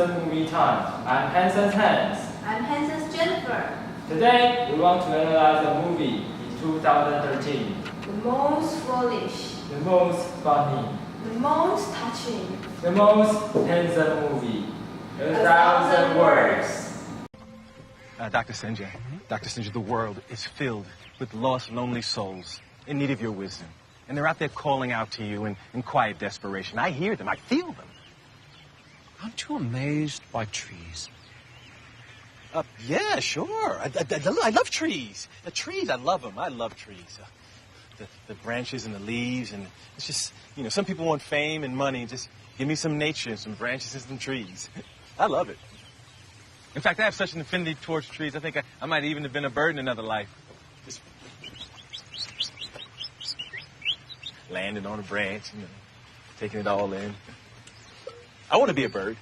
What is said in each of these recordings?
Hanson Movie Time. I'm Hanson's Hans. I'm Hanson's Jennifer. Today, we want to analyze a movie in 2013. The most foolish. The most funny. The most touching. The most handsome movie. A thousand words. Dr. Sinja, Dr. Sinja, the world is filled with lost, lonely souls in need of your wisdom. And they're out there calling out to you in quiet desperation. I hear them. I feel them. Aren't you amazed by trees? Yeah, sure. I love trees. The trees, I love them. I love trees. The branches and the leaves, and it's just, you know, some people want fame and money. Just give me some nature and some branches and some trees. I love it. In fact, I have such an affinity towards trees, I think I might even have been a bird in another life. Just landing on a branch, you know, taking it all in. I want to be a bird.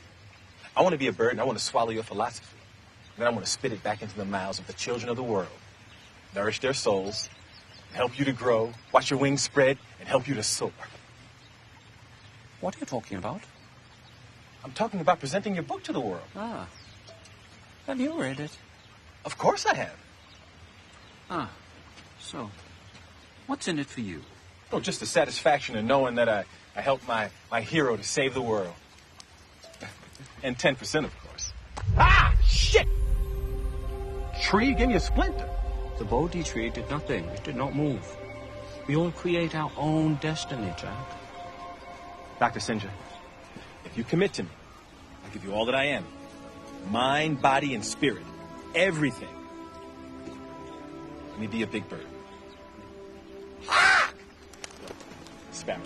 I want to be a bird, and I want to swallow your philosophy. And then I want to spit it back into the mouths of the children of the world, nourish their souls, help you to grow, watch your wings spread, and help you to soar. What are you talking about? I'm talking about presenting your book to the world. Ah. Have you read it? Of course I have. Ah. So, what's in it for you? Oh, just the satisfaction of knowing that I helped my hero to save the world. And 10%, of course. Ah! Shit! Tree gave me a splinter. The Bodhi tree did nothing. It did not move. We all create our own destiny, Jack. Dr. Sinja, if you commit to me, I'll give you all that I am. Mind, body, and spirit. Everything. Let me be a big bird. Ah! Sparrow.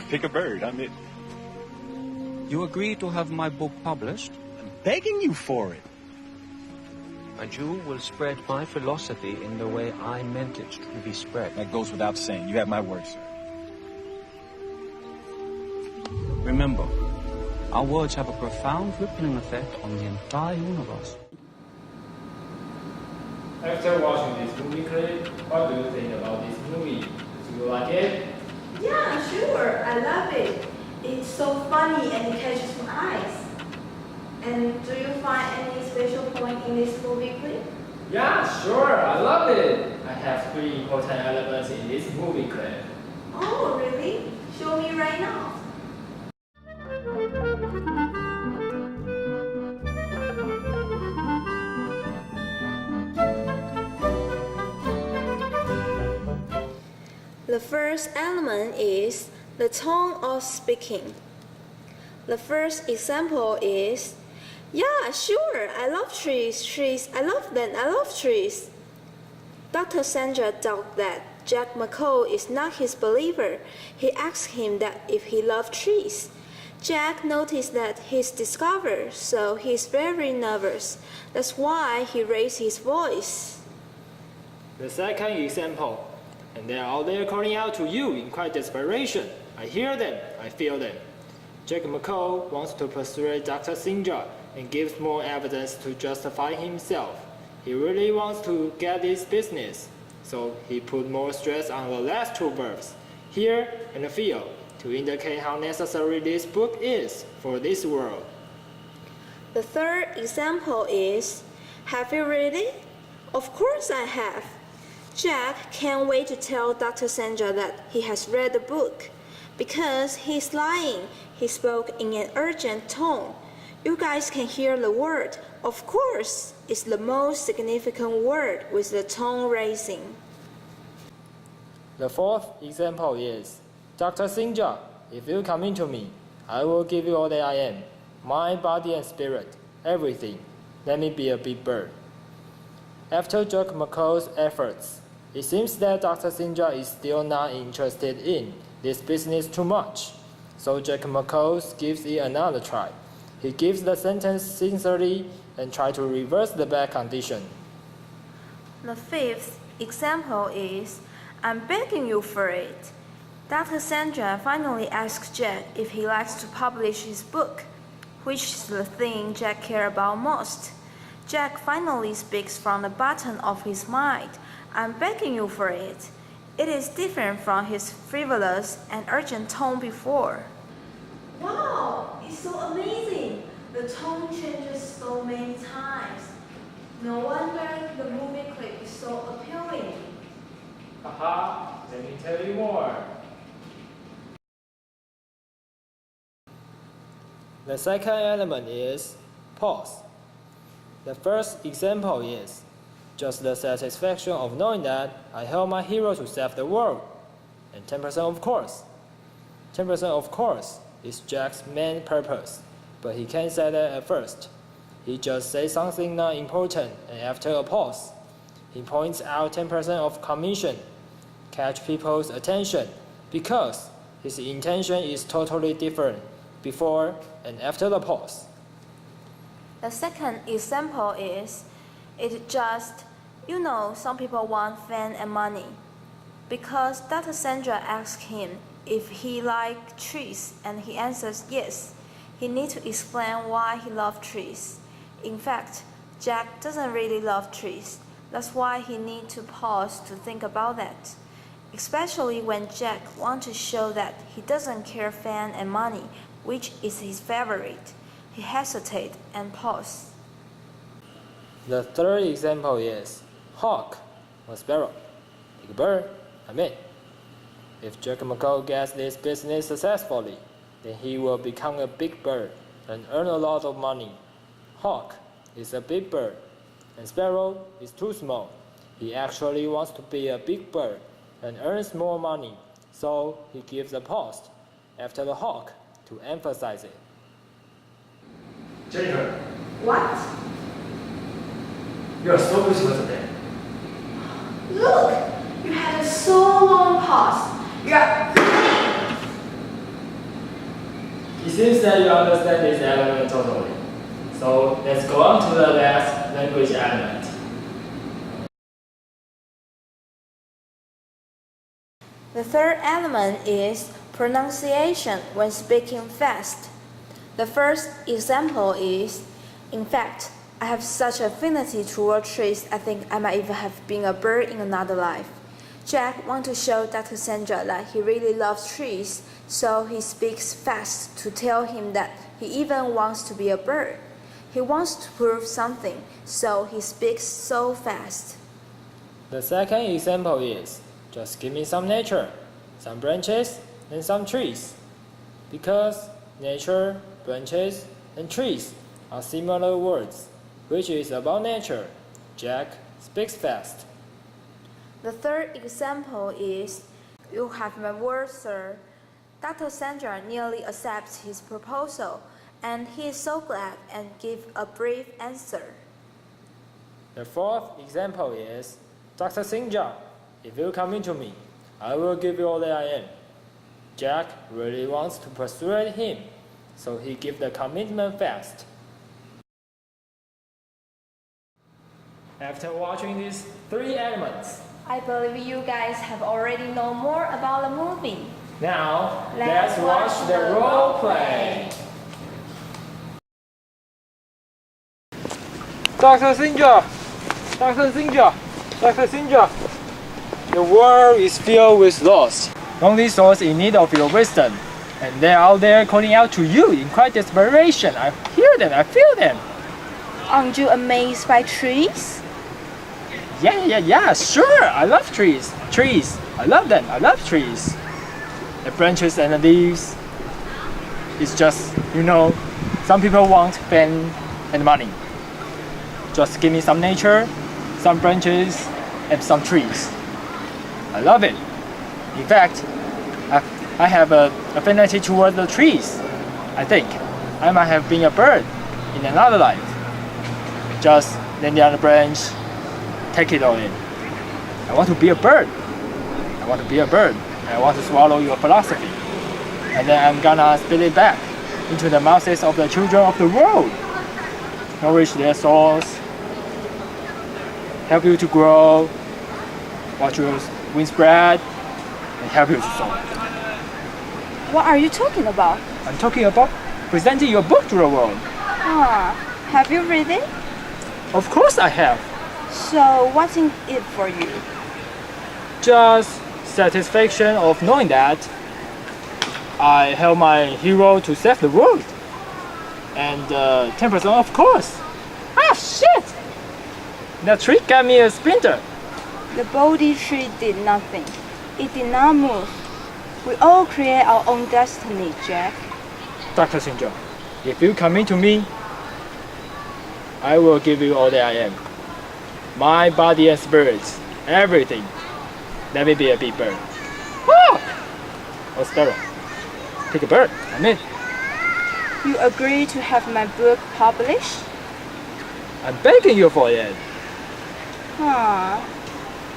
Pick a bird, I'm it. You agreed to have my book published? I'm begging you for it. And you will spread my philosophy in the way I meant it to be spread. That goes without saying. You have my word, sir. Remember, our words have a profound rippling effect on the entire universe. After watching this movie clip, what do you think about this movie? Do you like it? Yeah, sure. I love it. It's so funny and it catches my eyes. And do you find any special point in this movie clip? Yeah, sure. I love it. I have 3 important elements in this movie clip. Oh, really? Show me right now. The first element is the tone of speaking. The first example is, yeah, sure, I love trees, I love them, I love trees. Dr. Sandra doubted that Jack McCall is not his believer. He asked him that if he loved trees. Jack noticed that he's discovered, so he's very nervous. That's why he raised his voice. The second example, and they're out there calling out to you in quiet desperation. I hear them, I feel them. Jack McCall wants to persuade Dr. Sinja and gives more evidence to justify himself. He really wants to get this business, so he put more stress on the last 2 verbs, hear and feel, to indicate how necessary this book is for this world. The third example is, have you read it? Of course I have. Jack can't wait to tell Dr. Sandra that he has read the book. Because he's lying, he spoke in an urgent tone. You guys can hear the word, of course, is the most significant word with the tone raising. The fourth example is, Dr. Sinja, if you come into me, I will give you all that I am, mind, body, and spirit, everything. Let me be a big bird. After Jack McCall's efforts, it seems that Dr. Sinja is still not interested in this business too much. So Jack McCall gives it another try. He gives the sentence sincerely and tries to reverse the bad condition. The fifth example is, I'm begging you for it. Dr. Sandra finally asks Jack if he likes to publish his book, which is the thing Jack cares about most. Jack finally speaks from the bottom of his mind. I'm begging you for it. It is different from his frivolous and urgent tone before. Wow, it's so amazing. The tone changes so many times. No wonder the movie clip is so appealing. Haha, let me tell you more. The second element is pause. The first example is just the satisfaction of knowing that I help my hero to save the world. And 10% of course. 10% of course is Jack's main purpose, but he can't say that at first. He just says something not important, and after a pause, he points out 10% of commission, catch people's attention, because his intention is totally different before and after the pause. The second example is, it's just, some people want fame and money. Because Dr. Sandra asked him if he liked trees and he answers yes, he needs to explain why he loves trees. In fact, Jack doesn't really love trees. That's why he needs to pause to think about that. Especially when Jack wants to show that he doesn't care fame and money, which is his favorite. He hesitates and pauses. The third example is hawk or sparrow. Big bird, if Jack McCall gets this business successfully, then he will become a big bird and earn a lot of money. Hawk is a big bird, and sparrow is too small. He actually wants to be a big bird and earns more money, so he gives a pause after the hawk to emphasize it. Jennifer, What? you are so beautiful today. Look! You had a so long pause. It seems that you understand this element totally. So let's go on to the last language element. The third element is pronunciation when speaking fast. The first example is, in fact, I have such affinity toward trees, I think I might even have been a bird in another life. Jack wants to show Dr. Sandra that he really loves trees, so he speaks fast to tell him that he even wants to be a bird. He wants to prove something, so he speaks so fast. The second example is, just give me some nature, some branches, and some trees. Because nature, branches, and trees are similar words, which is about nature. Jack speaks fast. The third example is, you have my word, sir. Dr. Sandra nearly accepts his proposal, and he is so glad and gives a brief answer. The fourth example is, Dr. Singja, if you come into me, I will give you all that I am. Jack really wants to persuade him, so he gives the commitment fast. After watching these three elements, I believe you guys have already known more about the movie. now let's watch the role play. Dr. Singja, Dr. Singja, Dr. Singja, the world is filled with lost, lonely souls in need of your wisdom, and they're out there calling out to you in quite desperation. I hear them, I feel them. Aren't you amazed by trees? Yeah, sure. I love trees. Trees. I love them. I love trees. The branches and the leaves. It's just, some people want fame and money. Just give me some nature, some branches, and some trees. I love it. In fact, I have an affinity towards the trees. I think I might have been a bird in another life. Just landing on a branch, take it all in. I want to be a bird. I want to be a bird. I want to swallow your philosophy. And then I'm gonna spit it back into the mouths of the children of the world. Nourish their souls. Help you to grow. Watch your wings spread. And help you to soar. What are you talking about? I'm talking about presenting your book to the world. Have you read it? Of course I have. So what's in it for you? Just satisfaction of knowing that I help my hero to save the world. And 10% of course. Ah, shit! The tree got me a splinter. The Bodhi tree did nothing. It did not move. We all create our own destiny, Jack. Dr. Singer, if you commit to me, I will give you all that I am. My body and spirit, everything. Let me be a big bird. Ah! Or sparrow. Pick a bird, I'm in. You agree to have my book published? I'm begging you for it. Huh.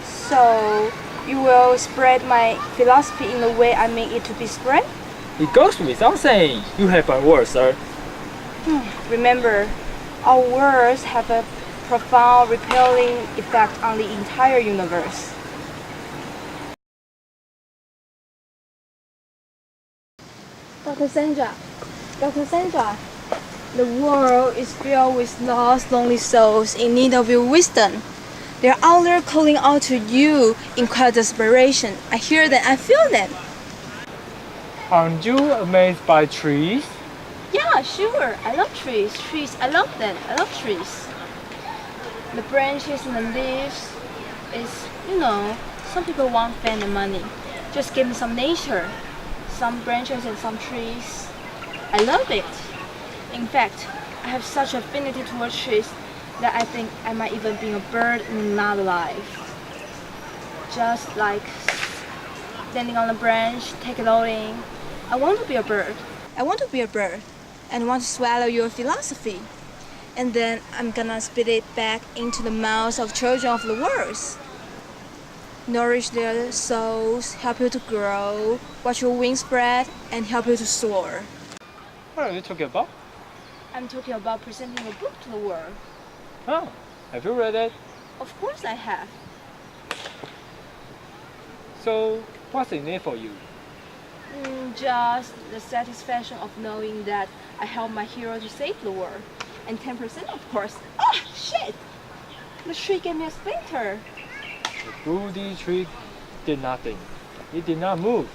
So, you will spread my philosophy in the way I make it to be spread? It goes without saying. You have my word, sir. Remember, our words have a profound repelling effect on the entire universe. Dr. Sandra, the world is filled with lost, lonely souls in need of your wisdom. They're out there calling out to you in quiet desperation. I hear them, I feel them. Aren't you amazed by trees? Yeah, sure. I love trees. I love them. I love trees. The branches and the leaves is, some people want fame and money. Just give me some nature, some branches and some trees. I love it. In fact, I have such affinity towards trees that I think I might even be a bird in another life. Just like standing on a branch, take it all in. I want to be a bird. I want to be a bird and want to swallow your philosophy. And then I'm gonna spit it back into the mouths of children of the world. Nourish their souls, help you to grow, watch your wings spread, and help you to soar. What are you talking about? I'm talking about presenting a book to the world. Oh, have you read it? Of course I have. So, what's in it for you? Just the satisfaction of knowing that I helped my hero to save the world. And 10% of course. Ah, shit! The tree gave me a splinter. The Bodhi tree did nothing. It did not move.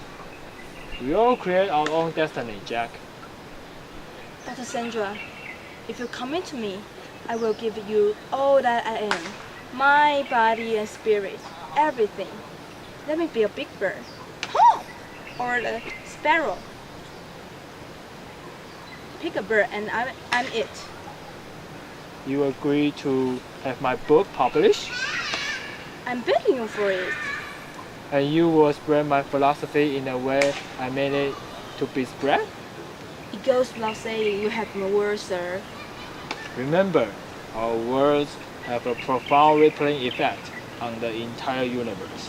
We all create our own destiny, Jack. Dr. Sandra, if you commit to me, I will give you all that I am. My body and spirit, everything. Let me be a big bird. Huh! Or the sparrow. Pick a bird and I'm it. You agree to have my book published? I'm begging you for it. And you will spread my philosophy in a way I made it to be spread? It goes without saying you have my word, sir. Remember, our words have a profound rippling effect on the entire universe.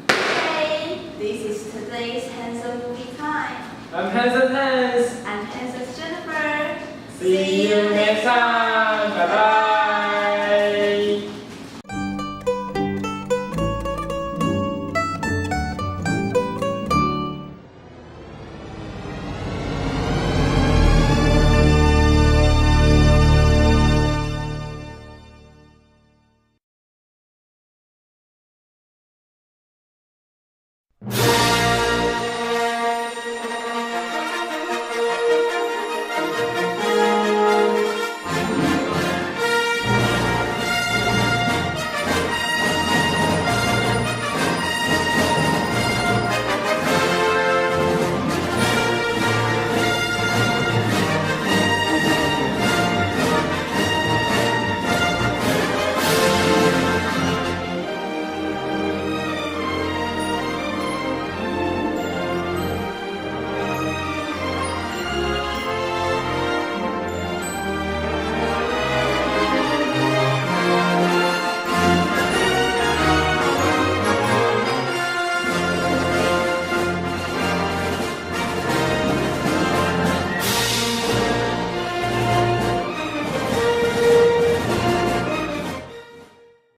Hey, this is today's handsome movie time. I'm handsome.